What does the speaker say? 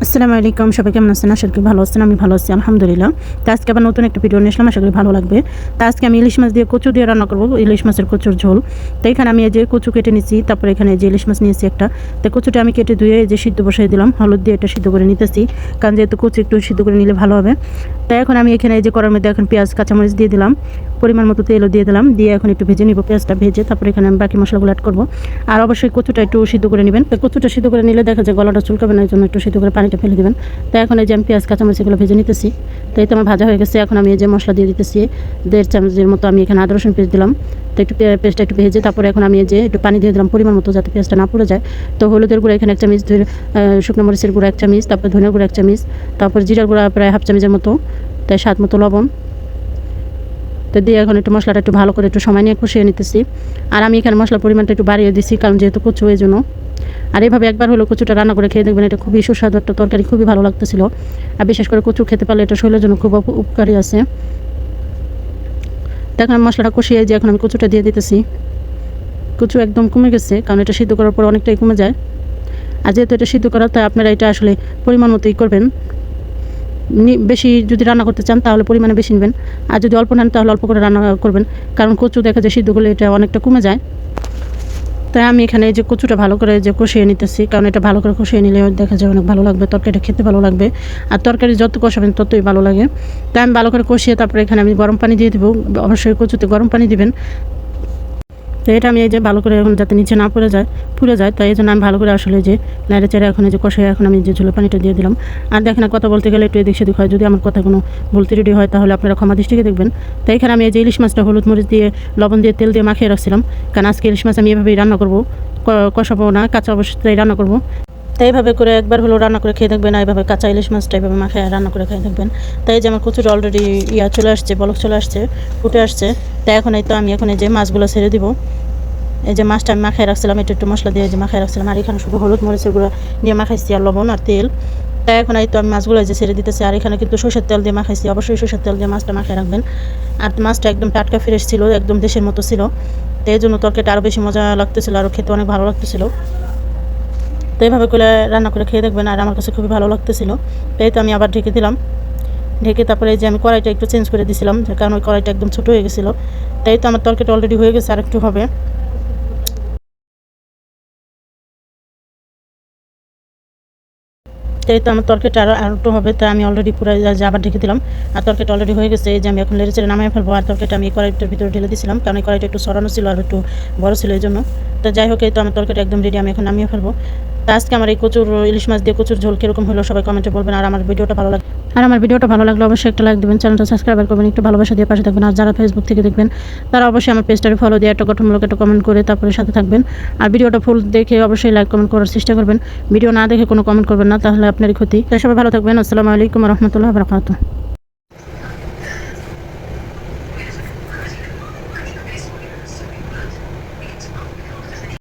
আসসালামু আলাইকুম, সবাই কেমন আছেন? আশা করি ভালো আছেন। আমি ভালো আছি আলহামদুলিল্লাহ। তো আজকে আবার নতুন একটা ভিডিও নিয়ে আসলাম, আশা করি ভালো লাগবে। তো আজকে আমি ইলিশ মাছ দিয়ে কচু দিয়ে রান্না করবো, ইলিশ মাছের কচুর ঝোল। তো এখানে আমি এই যে কচু কেটে নিচ্ছি, তারপরে এখানে যে ইলিশ মাছ নিয়েছি একটা। তো কচুটা আমি কেটে ধুয়ে যে সিদ্ধ বসাই দিলাম, হলুদ দিয়ে এটা সিদ্ধ করে নিতেছি, কারণ যেহেতু কচু একটু সিদ্ধ করে নিলে ভালো হবে। তাই এখন আমি এখানে এই যে কড়ার মধ্যে এখন পেঁয়াজ কাঁচামরিচ দিয়ে দিলাম, পরিমাণ মতো তেলও দিয়ে দিলাম, দিয়ে এখন একটু ভেজে নিব পেঁয়াজটা ভেজে, তারপরে এখানে আমি বাকি মশলাগুলো অ্যাড করবো। আর অবশ্যই কচুটা একটু সিদ্ধ করে নেবেন। তো কচুটা সিদ্ধ করে নিলে দেখা যায় গলাটা চুলকাবে না, এই জন্য একটু সিদ্ধ করে পানিটা ফেলে দেবেন। তো এখন এই যে আমি পেঁয়াজ কাঁচামরিচ এগুলো ভেজে নিতেছি। তো এই তো আমার ভাজা হয়ে গেছে। এখন আমি এই যে মশলা দিয়ে দিতেছি 1.5 চামচের মতো, আমি এখানে আদা রসুন পেস্ট দিলাম। তো একটু পেস্টটা একটু ভেজে তারপরে এখন আমি এই যে একটু পানি দিয়ে দিলাম পরিমাণ মতো, যাতে পেঁয়াজটা না পুড়ে যায়। তো হলুদের গুঁড়া এখানে 1 চামচ, শুকনো মরিচের গুঁড়া 1 চামচ, তারপর ধনিয়ার গুঁড়া 1 চামচ, তারপর জিরার গুঁড়া প্রায় 1/2 চামচের মতো, তাই স্বাদ মতো লবণ। তো দিয়ে এখন একটু মশলাটা একটু ভালো করে একটু সময় নিয়ে কষিয়ে নিতেছি। আর আমি এখানে মশলার পরিমাণটা একটু বাড়িয়ে দিচ্ছি, কারণ যেহেতু কচু এই জন্য। আর এইভাবে একবার হলো কচুটা রান্না করে খেয়ে দেখবেন, এটা খুবই সুস্বাদু একটা তরকারি, খুবই ভালো লাগতেছিল। আর বিশেষ করে কচু খেতে পারলে এটা শরীরের জন্য খুব উপকারী আছে। দেখেন মশলাটা কষিয়ে যে এখন আমি কচুটা দিয়ে দিতেছি। কচু একদম কমে গেছে, কারণ এটা সিদ্ধ করার পর অনেকটাই কমে যায়। আর যেহেতু এটা সিদ্ধ করা, তাই আপনারা এটা আসলে পরিমাণ মতোই করবেন। বেশি যদি রান্না করতে চান তাহলে পরিমাণে বেশি নেবেন, আর যদি অল্প নেন তাহলে অল্প করে রান্না করবেন, কারণ কচু দেখা যায় সিদ্ধ করলে এটা অনেকটা কমে যায়। তাই আমি এখানে এই যে কচুটা ভালো করে যে কষিয়ে নিতেছি, কারণ এটা ভালো করে কষিয়ে নিলে দেখা যায় অনেক ভালো লাগবে, তরকারিটা খেতে ভালো লাগবে। আর তরকারি যত কষাবেন ততই ভালো লাগে। তাই আমি ভালো করে কষিয়ে তারপরে এখানে আমি গরম পানি দিয়ে দেবো। অবশ্যই কচুতে গরম পানি দিবেন। তো এটা আমি এই যে ভালো করে এখন যাতে নিচে না পুড়ে যায়, তাই এই জন্য আমি ভালো করে আসলে যে নেড়ে চেড়ে এখন এই যে কষাই এখন আমি যে ঝোলের পানিটা দিয়ে দিলাম। আর দেখেন কথা বলতে গেলে একটু এদিক সেদিক হয়, যদি আমার কথা কোনো ভুল ত্রুটি হয় তাহলে আপনারা ক্ষমা দৃষ্টিতে দেখবেন। তাই এখানে আমি এই যে ইলিশ মাছটা হলুদ মরিচ দিয়ে লবণ দিয়ে তেল দিয়ে মাখিয়ে রাখছিলাম, কারণ আজকে ইলিশ মাছ আমি এভাবেই রান্না করবো, কষাবো না, কাঁচা অবস্থায় রান্না করবো। তাই এইভাবে করে একবার হলো রান্না করে খেয়ে দেখবেন, এইভাবে কাঁচা ইলিশ মাছটা এইভাবে মাখিয়ে রান্না করে খেয়ে দেখবেন। তাই যে আমার কচুটা অলরেডি চলে আসছে, বলক চলে আসছে, ফুটে আসছে। তাই এখন এই তো আমি এখন এই যে মাছগুলো ছেড়ে দিব। এই যে মাছটা আমি মাখায় রাখছিলাম, একটু মশলা দিয়ে যে মাখায় রাখছিলাম, আর এখানে শুধু হলুদ মরিচের গুঁড়া দিয়ে মাখাইছি, আর লবণ আর তেল। তাই এখন এই তো আমি মাছগুলো যে ছেড়ে দিতেছি, আর এখানে কিন্তু সরষের তেল দিয়ে মাখাইছি, অবশ্যই সরষের তেল দিয়ে মাছটা মাখায় রাখবেন। আর মাছটা একদম টাটকা ফ্রেশ ছিল, একদম দেশের মতো ছিল। তো এই জন্য তরকারিটা আরও বেশি মজা লাগতেছিল, আরও খেতে অনেক ভালো লাগতেছিল। তো এইভাবে করে রান্না করে খেয়ে দেখবেন, আর আমার কাছে খুবই ভালো লাগতেছিল। তাই তো আমি আবার ঢেকে দিলাম। ঢেকে তারপরে যে আমি কড়াইটা একটু চেঞ্জ করে দিয়েছিলাম, কারণ ওই কড়াইটা একদম ছোটো হয়ে গেছিলো। তাই তো আমার তরকারিটা অলরেডি হয়ে গেছে, আর একটু হবে। তাই তো আমার তরকারিটা আর একটু হবে, তাই আমি অলরেডি পুরো আবার ঢেকে দিলাম। আর তরকারিটা অলরেডি হয়ে গেছে, এই যে আমি এখন লেড়ে নামিয়ে ফেলবো। আর তরকারিটা আমি কড়াইটার ভিতরে ঢেলে দিয়েছিলাম, কারণ এই কড়াইটা একটু সরানো ছিল আর একটু বড় ছিল এই জন্য। তো যাই হোক, এই তো আমার তরকারিটা একদম রেডি, আমি এখন নামিয়ে ফেলবো। তো আজকে আমার এই ইলিশ মাছ দিয়ে কচুর ঝোল কীরকম হলো সবাই কমেন্টে বলবেন। আর আমার ভিডিওটা ভালো লাগলে অবশ্যই একটা লাইক দেবেন, চ্যানেলটা সাবস্ক্রাইব করবেন, একটু ভালোবাসা দিয়ে পাশে থাকবেন। আর যারা ফেসবুক থেকে দেখবেন তারা অবশ্যই আমার পেজটাকে ফলো দিয়ে একটা গঠনমূলক একটা কমেন্ট করে তারপরে সাথে থাকবেন। আর ভিডিওটা ফুল দেখে অবশ্যই লাইক কমেন্ট করার চেষ্টা করবেন, ভিডিও না দেখে কোনো কমেন্ট করবেন না, তাহলে আপনারই ক্ষতি। তাই সবাই ভালো থাকবেন। আসসালামু আলাইকুম ওয়া রাহমাতুল্লাহি ওয়া বারাকাতুহু।